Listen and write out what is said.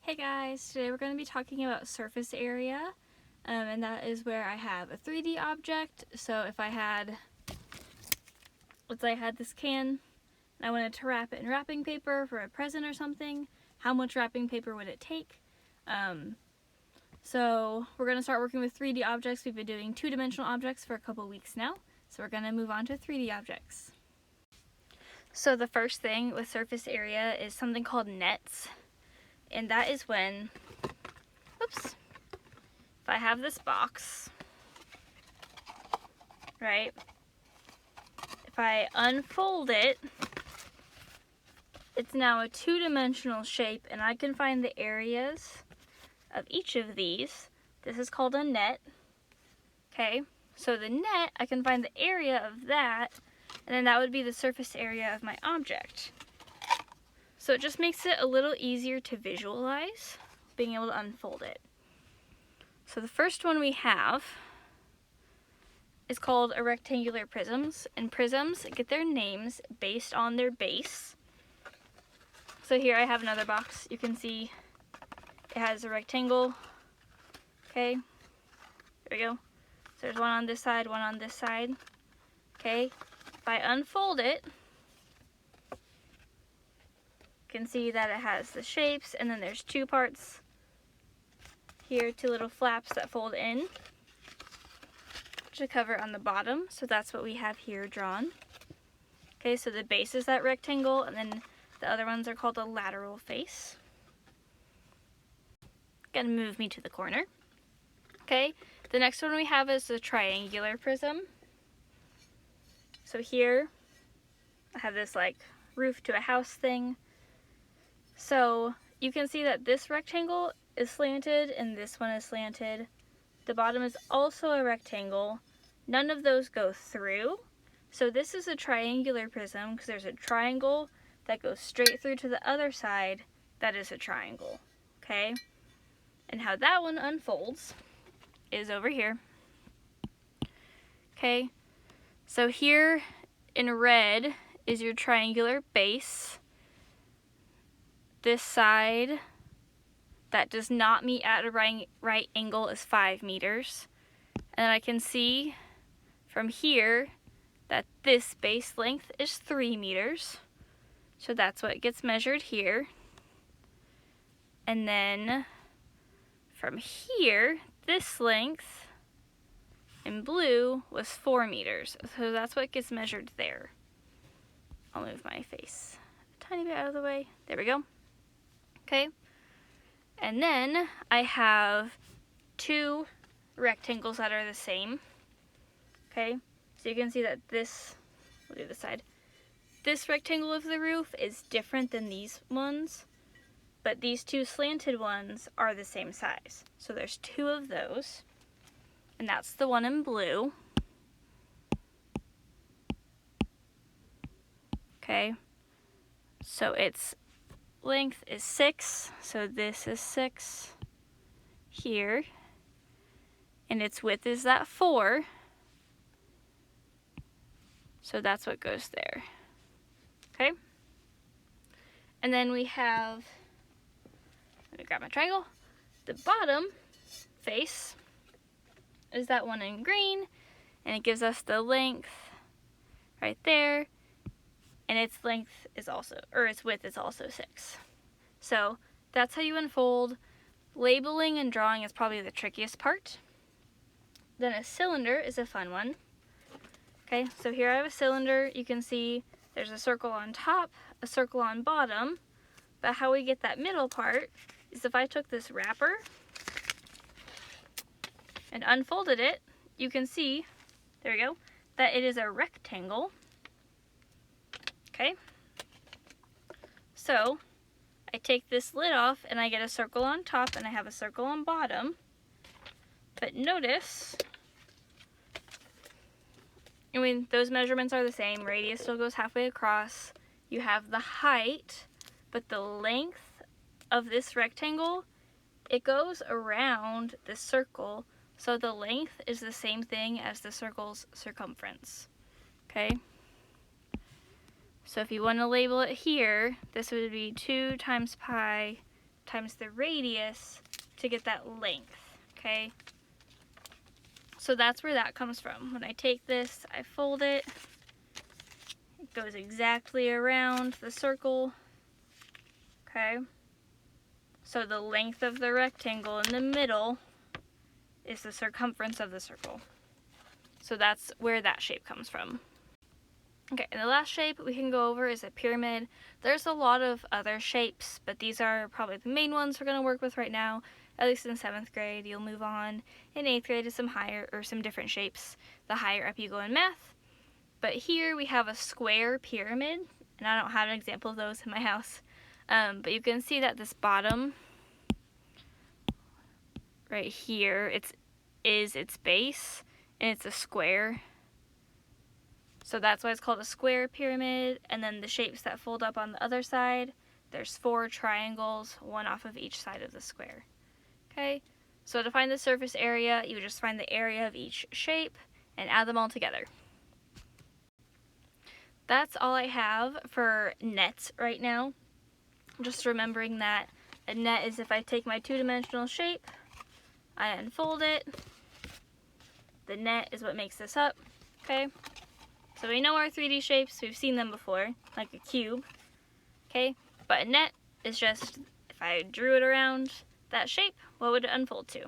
Hey guys, today we're going to be talking about surface area, and that is where I have a 3D object. So if I had, let's say I had this can, and I wanted to wrap it in wrapping paper for a present or something, how much wrapping paper would it take? So we're going to start working with 3D objects. We've been doing two-dimensional objects for a couple weeks now, so we're going to move on to 3D objects. So the first thing with surface area is something called nets. And that is when, if I have this box, right, if I unfold it, it's now a two-dimensional shape, and I can find the areas of each of these. This is called a net, okay? So the net, I can find the area of that, and then that would be the surface area of my object. So it just makes it a little easier to visualize, being able to unfold it. So the first one we have is called a rectangular prisms, and prisms get their names based on their base. So here I have another box. You can see it has a rectangle. Okay, there we go. So there's one on this side, one on this side. Okay, if I unfold it, you can see that it has the shapes, and then there's two parts here, two little flaps that fold in to cover on the bottom. So that's what we have here drawn. Okay, so the base is that rectangle, and then the other ones are called a lateral face. Gonna move me to the corner. Okay, the next one we have is the triangular prism. So here I have this like roof to a house thing. So you can see that this rectangle is slanted and this one is slanted. The bottom is also a rectangle. None of those go through. So this is a triangular prism because there's a triangle that goes straight through to the other side. That is a triangle, okay? And how that one unfolds is over here. Okay, so here in red is your triangular base. This side that does not meet at a right angle is 5 meters. And I can see from here that this base length is 3 meters. So that's what gets measured here. And then from here, this length in blue was 4 meters. So that's what gets measured there. I'll move my face a tiny bit out of the way. There we go. Okay. And then I have two rectangles that are the same. Okay. So you can see that this, we'll do this side. This rectangle of the roof is different than these ones, but these two slanted ones are the same size. So there's two of those, and that's the one in blue. Okay, so its length is 6, so this is 6 here, and its width is that 4, so that's what goes there. Okay, and then we have, let me grab my triangle, the bottom face is that one in green, and it gives us the length right there, and its length is also, or its width is also 6. So that's how you unfold. Labeling and drawing is probably the trickiest part. Then a cylinder is a fun one. Okay, so here I have a cylinder. You can see there's a circle on top, a circle on bottom, but how we get that middle part is if I took this wrapper and unfolded it, you can see, there we go, that it is a rectangle. Okay, so I take this lid off and I get a circle on top and I have a circle on bottom. But notice, I mean, those measurements are the same. Radius still goes halfway across. You have the height, but the length of this rectangle, it goes around the circle. So the length is the same thing as the circle's circumference. Okay? So if you want to label it here, this would be 2 times pi times the radius to get that length, okay? So that's where that comes from. When I take this, I fold it. It goes exactly around the circle, okay? So the length of the rectangle in the middle is the circumference of the circle. So that's where that shape comes from. Okay, and the last shape we can go over is a pyramid. There's a lot of other shapes, but these are probably the main ones we're going to work with right now. At least in 7th grade, you'll move on in 8th grade to some higher or some different shapes the higher up you go in math. But here we have a square pyramid, and I don't have an example of those in my house. But you can see that this bottom right here, is its base, and it's a square. So that's why it's called a square pyramid. And then the shapes that fold up on the other side, there's 4 triangles, one off of each side of the square. Okay, so to find the surface area, you would just find the area of each shape and add them all together. That's all I have for nets right now. Just remembering that a net is if I take my 2-dimensional shape, I unfold it, the net is what makes this up, okay? So we know our 3D shapes, we've seen them before, like a cube, okay? But a net is just, if I drew it around that shape, what would it unfold to?